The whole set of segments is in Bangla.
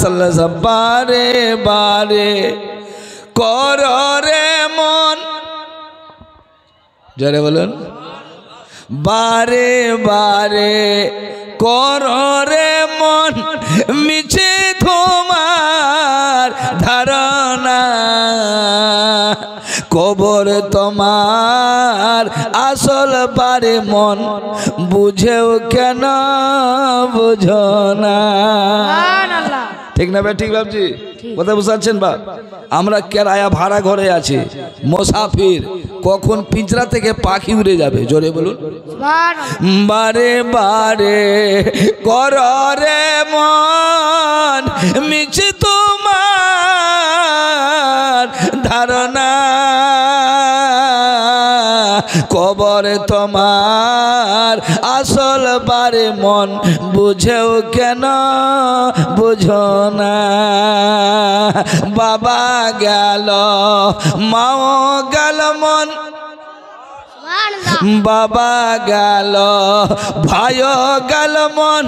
সাল্লাল্লাহু বারে বারে কর রে মন, জোরে বলুন, বারে বারে কর রে মন মিছে তোমার ধারণা, কবর তোমার আসল বারে মন বুঝেও কেন বুঝো না। ঠিক না ভাই? ঠিক ভাবছি, কথা বুঝাচ্ছেন বা? আমরা কেরায়া ভাড়া ঘরে আছি, মুসাফির, কখন পিঞ্জরা থেকে পাখি উড়ে যাবে, জোরে বলুন। বারে বারে কর রে মন মিছে তোমার ধারণা, কবর তোমার আসল বারে মন বুঝেও কেন বুঝো না। বাবা গেল মাও গেল মন, বাবা গেল ভাইও গেল মন,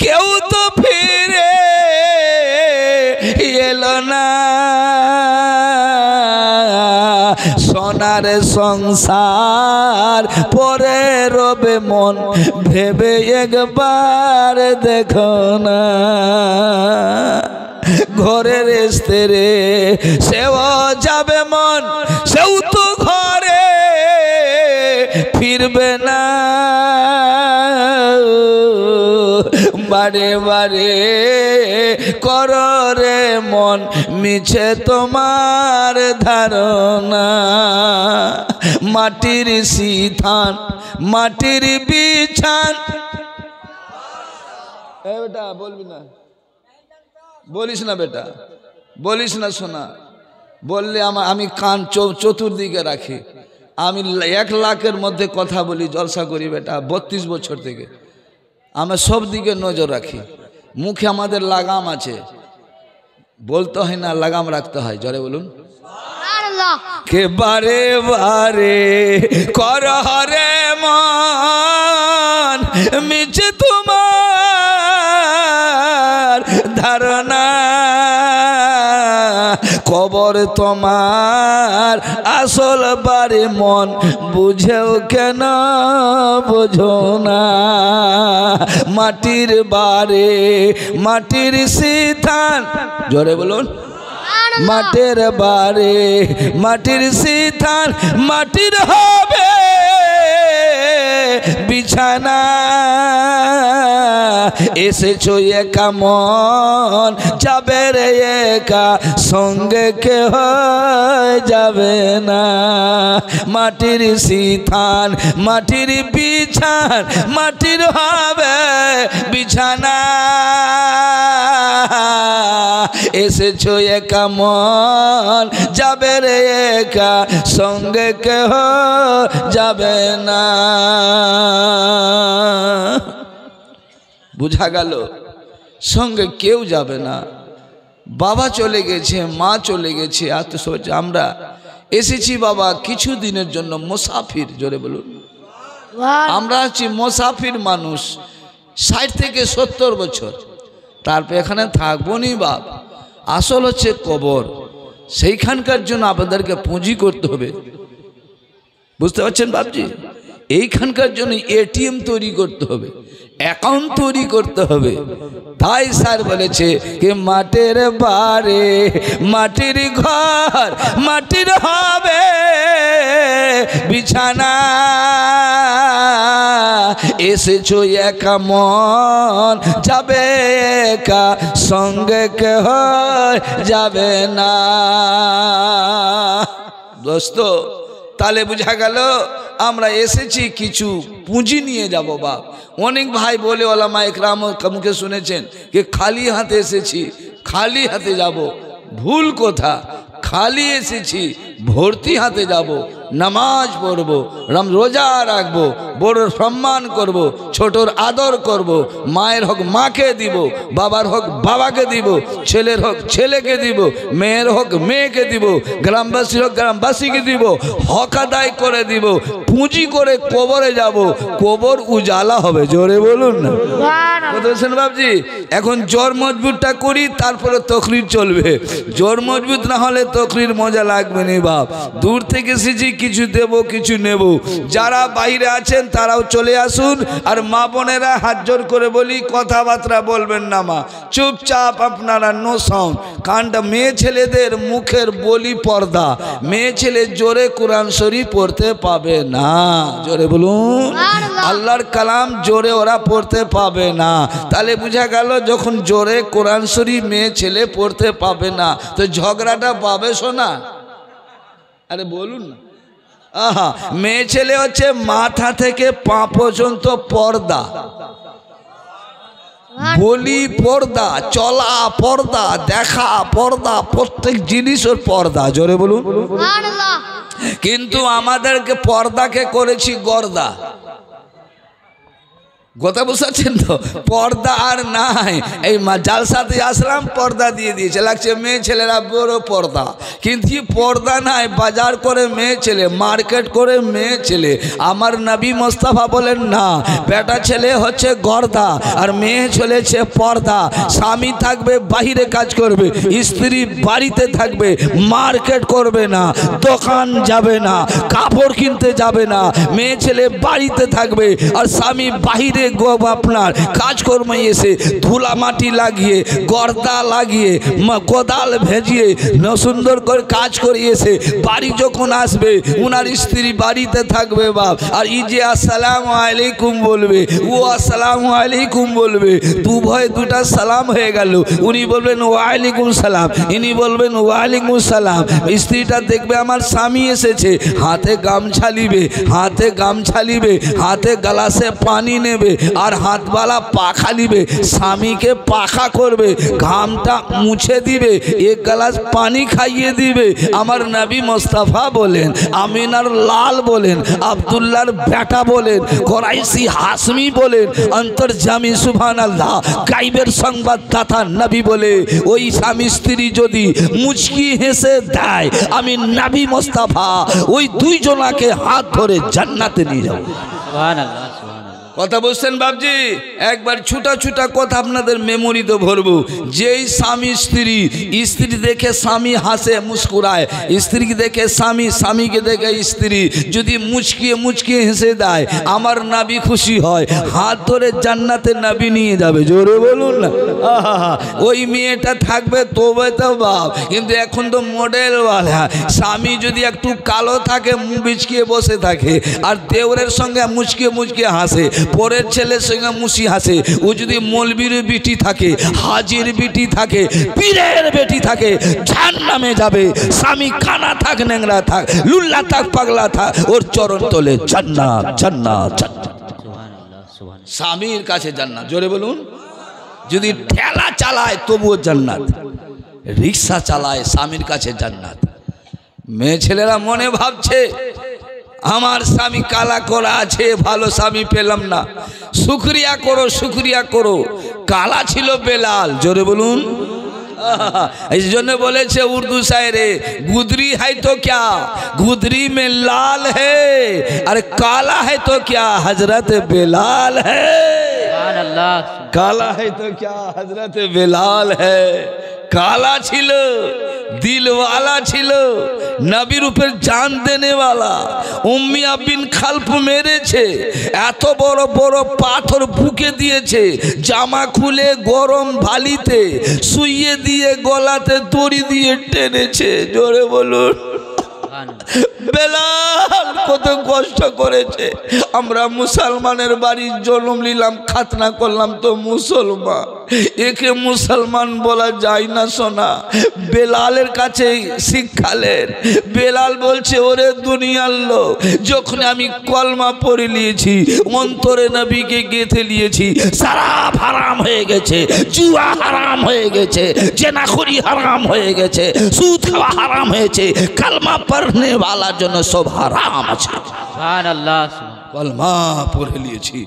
কেউ তো ফিরে এলো না। সোনার সংসার পরে রবে মন ভেবে একবার দেখো না। ঘরের স্ত্রী সেও যাবে মন, সেও তো ঘরে ফিরবে না। বারে বারে কর রে মন মিছে তোমার ধারণা, মাটির সিথান মাটির বিছান। বেটা বলবি না, বলিস না বেটা, বলিস না শোনা, বললে আমি কান চতুর্দিকে রাখি। আমি 1 লাখের মধ্যে কথা বলি, জলসা করি বেটা, 32 বছর থেকে আমরা সব দিকে নজর রাখি। মুখে আমাদের লাগাম আছে, বলতে হয় না, লাগাম রাখতে হয়, জোরে বলুন। কে বারে বারে কর রে মন মিছে তোমার ধারণা, কবর তোমার আসল বারে মন বুঝেও কেন বুঝো না। মাটির বারে মাটির সিথান, জোরে বলুন, মাটির বারে মাটির সিথান, মাটির হবে বিছানা। এসেছো একা মন যাবে রে একা, সঙ্গে কেহ যাবে না। মাটির সিথান মাটির বিছান, মাটির হবে বিছানা। এসেছো একা মন যাবে রে একা, সঙ্গে কেহ যাবে না। বুঝা গেল? সঙ্গে কেউ যাবে না। বাবা চলে গেছে, মা চলে গেছে, আর তো সোচ আমরা এসেছি বাবা কিছু দিনের জন্য মুসাফির, জোরে বলুন। আমরা আছি মুসাফির মানুষ, 60 থেকে 70 বছর, তারপর এখানে থাকবো নি বাপ। আসল হচ্ছে কবর, সেইখানকার জন্য আপনাদেরকে পুঁজি করতে হবে, বুঝতে পারছেন বাপজি? এইখানকার জন্য এটিএম তৈরি করতে হবে, অ্যাকাউন্ট তৈরি করতে হবে। তাই স্যার বলেছে যে মাটির বাড়ি মাটির ঘর, মাটির হবে বিছানা। এসেছো একা মন যাবে একা, সঙ্গে কেহ যাবে না। দোস্ত, তাহলে বুঝা গেল আমরা এসেছি কিছু পুঁজি নিয়ে যাব বাপ। অনেক ভাই বলে ওলামা একরাম মুখে শুনেছেন যে খালি হাতে এসেছি, খালি হাতে যাব। ভুল কথা, খালি এসেছি ভর্তি হাতে যাব, নামাজ পড়ব, রোজা রাখবো, বড়োর সম্মান করব, ছোটর আদর করব, মায়ের হক মাকে দিব, বাবার হক বাবাকে দিব, ছেলের হক ছেলেকে দিব, মেয়ের হক মেয়েকে দিব, গ্রামবাসীর হক গ্রামবাসীকে দিব, হক আদায় করে দিব, পুঁজি করে কবরে যাব, কবর উজালা হবে। জোরে বলুন না বলছেন বাবজি। এখন জোর মজবুতটা করি, তারপরে তকরির চলবে। জোর মজবুত না হলে তকরির মজা লাগবে না বাপ। দূর থেকে এসেছি, কিছু দেব কিছু নেব। যারা বাইরে আছেন তারাও চলে আসুন। আর মা বোনেরা হাত জোর করে বলি, কথাবার্তা বলবেন না মা, চুপচাপ আপনারা নো সাউন্ড। কারণটা মেয়ে ছেলেদের মুখের বলি পর্দা, মেয়ে ছেলে জোরে কোরআন শরীফ পড়তে পাবে না। জোরে বলুন, আল্লাহর কালাম জোরে ওরা পড়তে পাবে না। তাহলে বোঝা গেল, যখন জোরে কোরআন শরীফ মেয়ে ছেলে পড়তে পাবে না, তো ঝগড়াটা পাবে শোনা। আরে বলুন না। আহা, মেয়ে ছেলে হচ্ছে মাথা থেকে পা পর্যন্ত পর্দা, বলি পর্দা, চলা পর্দা, দেখা পর্দা, প্রত্যেক জিনিস ওর পর্দা। জোরে বলুন। কিন্তু আমাদেরকে পর্দাকে করেছি গর্দা। কথা বুঝাচ্ছেন তো? পর্দা আর নাই। এই জালসাতে আসলাম, পর্দা দিয়ে দিয়েছে, লাগছে মেয়ে ছেলেরা বড় পর্দা। কিন্তু পর্দা নাই, বাজার করে মেয়ে ছেলে, মার্কেট করে মেয়ে ছেলে। আমার নবী মোস্তফা বলেন না, বেটা ছেলে হচ্ছে গর্দা আর মেয়ে ছেলেছে পর্দা। স্বামী থাকবে বাহিরে কাজ করবে, স্ত্রী বাড়িতে থাকবে, মার্কেট করবে না, দোকান যাবে না, কাপড় কিনতে যাবে না। মেয়ে ছেলে বাড়িতে থাকবে আর স্বামী বাহিরে আপনার কাজকর্ম এসে ধুলা মাটি লাগিয়ে, গর্দা লাগিয়ে, কোদাল ভেজিয়ে সুন্দর করে কাজ করে এসে বাড়ি যখন আসবে, উনার স্ত্রী বাড়িতে থাকবে বাপ। আর ই যে আসসালামু আলাইকুম বলবে, ও আসসালামু আলাইকুম বলবে, উভয় দুটা সালাম হয়ে গেল। উনি বলবেন ওয়ালাইকুম সালাম, ইনি বলবেন ওয়ালাইকুম সালাম। স্ত্রীটা দেখবে আমার স্বামী এসেছে, হাতে গামছা নিবে, হাতে গামছা নিবে, হাতে গ্লাসে পানি নেবে আর হাতবালা পাখা নিবে, স্বামীকে পাখা করবে, ঘামটা মুছে দিবে, এক গ্লাস পানি খাইয়ে দিবে। আমার নবী মোস্তফা বলেন, আমিনার লাল বলেন, আব্দুল্লাহর বেটা বলেন, কোরাইশি হাসমি বলেন, অন্তর্জামী সুবহানাল্লাহ, গাইবের সংবাদদাতা নবী বলে, ওই স্বামী স্ত্রী যদি মুচকি হেসে দেয়, আমি নবী মোস্তফা ওই দুইজনাকে হাত ধরে জান্নাতে নিয়ে যাব। সুবহানাল্লাহ। কথা বলছেন বাবজি? একবার ছুটা ছুটা কথা আপনাদের মেমোরিতে ভরবো। যেই স্বামী স্ত্রী, স্ত্রী দেখে স্বামী হাসে মুস্কুরায়, স্ত্রীকে দেখে স্বামী, স্বামীকে দেখে স্ত্রী যদি মুচকিয়ে মুচকিয়ে হেসে দেয়, আমার নবী খুশি হয়, হাত ধরে জান্নাতে নবী নিয়ে যাবে। জোরে বলুন না। আহা, ওই মেয়েটা থাকবে তবে তো বাপ। কিন্তু এখন তো মডেলওয়ালা, স্বামী যদি একটু কালো থাকে, মুখ বিচকিয়ে বসে থাকে, আর দেওরের সঙ্গে মুচকিয়ে মুচকিয়ে হাসে, পরের ছেলের সঙ্গে মুসি হাসে। ও যদি মৌলবীর বিটি থাকে, হাজির বিটি থাকে, পীরের বেটি থাকে, জাহান্নামে যাবে। স্বামী কানা থাক, নেংরা থাক, লুল্লা থাক, পাগলা থাক, ওর চরণ তলে জান্নাত, জান্নাত, জান্নাত। স্বামীর কাছে জান্নাত। জোরে বলুন। যদি ঠেলা চালায় তবুও জান্নাত, রিক্সা চালায় স্বামীর কাছে জান্নাত। মেয়ে ছেলেরা মনে ভাবছে আমার স্বামী কালা করা আছে, ভালো স্বামী পেলাম না। শুকরিয়া করো, শুকরিয়া করো, কালা ছিল বেলাল। জোরে বলুন। এই জন্য বলেছে উর্দু শায়রে, গুদরি है तो क्या, गुदरी में लाल है, अरे काला है तो क्या, हजरत बेलाल है। काला है तो क्या, हजरत बेलाल है। काला ছিল, দিলওয়ালা ছিল, নবীর উপর জান দেনে वाला। উম্মিয়া বিন খালফ মেরেছে, এত বড় বড় পাথর বুকে দিয়েছে, জামা খুলে গরম ভালিতে শুইয়ে দিয়ে গলাতে দড়ি দিয়ে টেনেছে। জোরে বলুন। বেলাল কত কষ্ট করেছে। আমরা মুসলমানের বাড়ির জন্ম নিলাম, খাতনা করলাম তো মুসলমান। একে মুসলমান বলা যায় না সোনা। বেলালের কাছে শিক্ষালেন। বেলাল বলছে, ওরে দুনিয়ার লোক, যখন আমি কলমা পড়ে নিয়েছি, অন্তরে নবীকে গেঁথে নিয়েছি, শরাব হারাম হয়ে গেছে, জুয়া হারাম হয়ে গেছে, জেনাখুরি হারাম হয়ে গেছে, সুদ খাওয়া হারাম হয়েছে, কলমা পড়নে वाला জন্য সব হারাম আছে। সুবহানাল্লাহ। কলমা পড়ে নিয়েছি,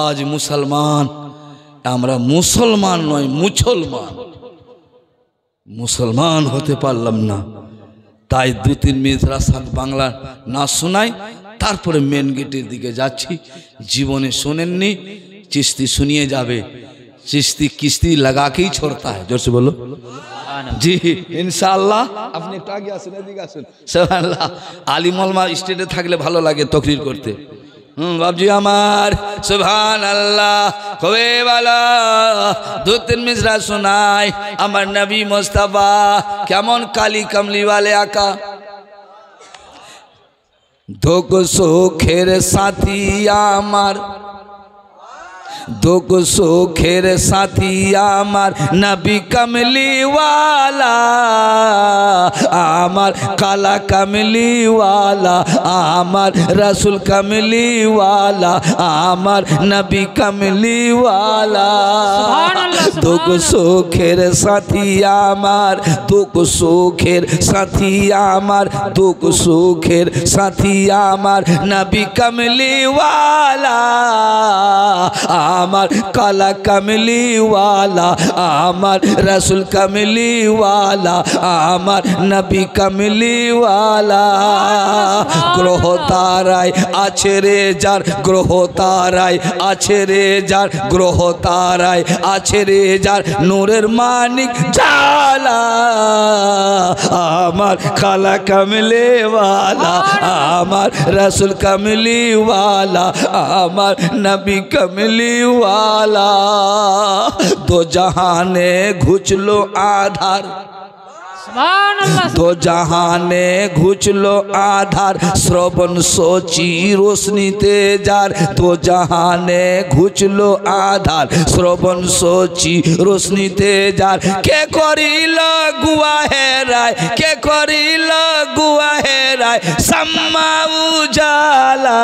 আজ মুসলমান। আমরা মুসলমান নয়, মুসলমান। মুসলমান হতে পারলাম না, তাই 2-3 মিনিট রাস্তার বাংলা না শোনাই, তারপরে মেন গেটের দিকে যাচ্ছি। জীবনে শোনেননি, চিস্তি শুনিয়ে যাবে। চিস্তি কিস্তি লাগাকেই छोड़ता है। जोर से बोलो जी इंशाअल्लाह। আপনি একটু আগে আসুন, এদিকে আসুন। সুবহানাল্লাহ। আলিম ওলামা স্টেজে থাকলে ভালো লাগে তকরির করতে। বাবজি আমার সুবহানাল্লাহ কবে वाला 2-3 মিসরা শোনাই। আমার নবী মুস্তাফা কেমন কালি কমলি वाले आका, দুঃখ সুখের সাথী আমার, দুঃখ সুখের সাথী আমার নবী কমলিওয়ালা, আমার কালা কমলিওয়ালা, আমার রসুল কমলিওয়ালা, আমার নবী কমলিওয়ালা। দুঃখ সুখের সাথী আমার, দুঃখ সুখের সাথী আমার, দুঃখ সুখের সাথী আমার নবী কমলিওয়ালা, আমার কালা কমলিওয়ালা, আমার রসুল কমলিওয়ালা, আমার নবী কমলিওয়ালা। গ্রহ তারায় আছে রে যার, গ্রহ তারায় আছে রে যার, গ্রহ তারায় আছে রে যার নূরের মানিক জালা, আমার কালা কমলিওয়ালা, আমার রসুল কমলিওয়ালা, আমার নবী কমলিওয়ালা। দো জাহানে ঘুচলো আধার, दो जहाने घुचलो आधार, श्रवण सोची रोशनी तेजार, दो जहाने घुचलो आधार, श्रवण सोची रोशनी तेजार। के करिल गुआ है राय, के करिल गुआ है राय, सम्मा उजाला,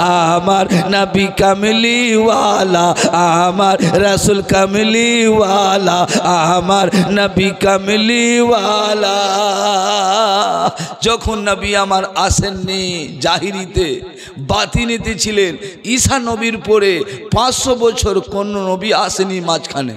आमार नबी कमली वाला, आमार रसूल कमली वाला, आमार नबी कमलीवाला। যখন নবী আমার আসেননি, জাহিরিতে বাতিনিতে ছিলেন। ঈসা নবীর পরে 500 বছর কোন নবী আসেনি মাঝখানে।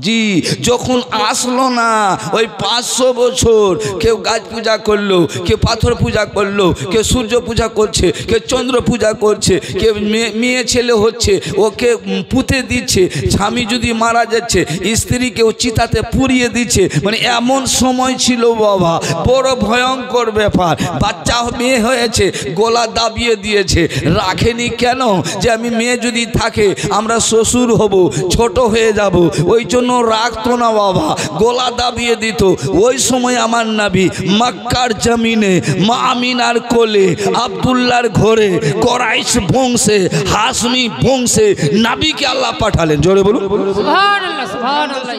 জি, যখন আসলো না ওই 500 বছর, কেউ গাছ পূজা করলো, কেউ পাথর পূজা করলো, কেউ সূর্য পূজা করছে, কেউ চন্দ্র পূজা করছে, কেউ মেয়ে ছেলে হচ্ছে, ওকে পুঁতে দিচ্ছে। স্বামী যদি মারা যাচ্ছে, স্ত্রী কেউ চিতাতে পুড়িয়ে দিচ্ছে। মানে এমন সময় ছিল বাবা, বড় ভয়ঙ্কর ব্যাপার। বাচ্চা মেয়ে হয়েছে, গলা দাবিয়ে দিয়েছে। রাখেনি কেন? যে আমি মেয়ে যদি থাকে আমরা শ্বশুর হব, ছোট হয়ে যাব, ওই জন্য রাখতো না বাবা, গলা দাবিয়ে দিত। ওই সময় আমার নবী মক্কার জমিনে মা আমিনার কোলে, আব্দুল্লাহর ঘরে, কুরাইশ বংশে, হাশমি বংশে নবীকে আল্লাহ পাঠালেন। জোরে বলুন সুবহানাল্লাহ। সুবহানাল্লাহ।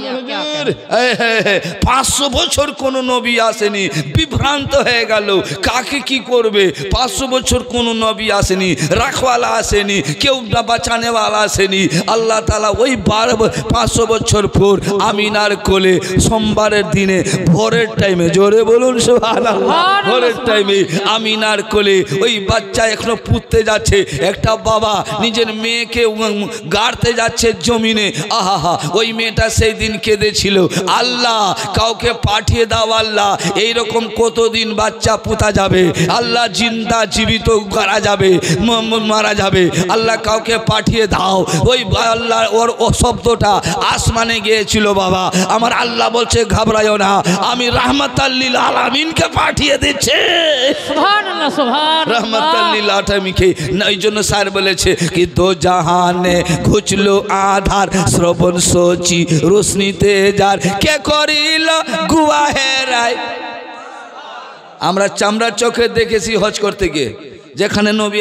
500 বছর কোন নবী আসেনি, বিভ্রান্ত হয়ে গেল। কাকে কি করবে? 500 বছর কোন নবী আসেনি, রাখওয়ালা আসেনি, কেউ বাঁচানেওয়ালা আসেনি। আল্লাহ তাআলা ওই 500 বছর পর আমিনার কোলে সোমবারের দিনে ভোরের টাইমে, জোরে বলুন সুবহানাল্লাহ, ভোরের টাইমে আমিনার কোলে ওই বাচ্চা এখনো পুঁততে যাচ্ছে। একটা বাবা নিজের মেয়েকে গাড়তে যাচ্ছে জমিনে। আহা, ওই মেয়েটা সেই দিন কেঁদেছিল, আল্লাহ কাউকে পাঠিয়ে দাও আল্লাহ, এইরকম কতদিন বাচ্চা পুঁতা যাবে আল্লাহ, জিন্দা জীবিত করা যাবে, মারা যাবে, আল্লাহ কাউকে পাঠিয়ে দাও। ওই আল্লাহ ওর ও শব্দটা আসমানে গিয়েছিল বাবা। আমার আল্লাহ বলছে ঘাবড়ায়ও না, আমি রাহমাতাল লিল আলামিনকে পাঠিয়ে দিচ্ছি। সুবহানাল্লাহ। সুবহানাল্লাহ। রাহমাতাল লিল আলামিনকে। এই জন্য স্যার বলেছে কি দো জাহানে ঘুচলো আধার, শ্রবণ সোচি রোশনীতে যার, কে করিল গুয়া হে রায়। আমরা চামড়ার চোখে দেখেছি হজ করতে গিয়ে, যেখানে নবী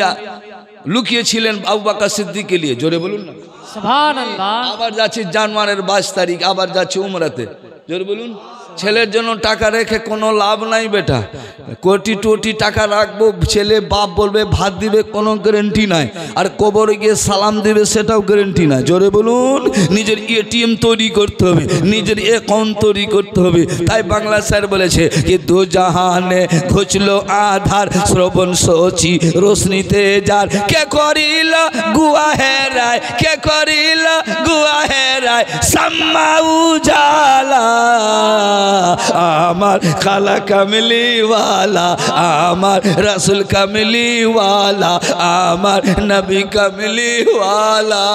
লুকিয়েছিলেন আবু বকর সিদ্দিককে নিয়ে, জোরে বলুন না সুবহানাল্লাহ। আবার যাচ্ছি জানুয়ারির 22 তারিখ, আবার যাচ্ছি উমরাতে, জোরে বলুন। ছেলের জন্য টাকা রেখে কোনো লাভ নাই বেটা, কোটি কোটি টাকা রাখবো, ছেলে বাপ বলবে ভাত দিবে, কোনো গ্যারেন্টি নাই, আর কবরে গিয়ে সালাম দিবে সেটাও গ্যারেন্টি নাই, জোরে বলুন। নিজের এটিএম তৈরি করতে হবে, নিজের অ্যাকাউন্ট তৈরি করতে হবে। তাই বাংলা স্যার বলেছে কি দু জাহানে ঘুচলো আধার, শ্রবণ সচি রোশনীতে যার, কে করিল গুয়া হেরায়, কে করিল গুয়া হেরায়, সাম্মা উজালা আমার খালা কামলিওয়ালা, আমার রসুল কামলিওয়ালা, আমার নবী কামলিওয়ালা।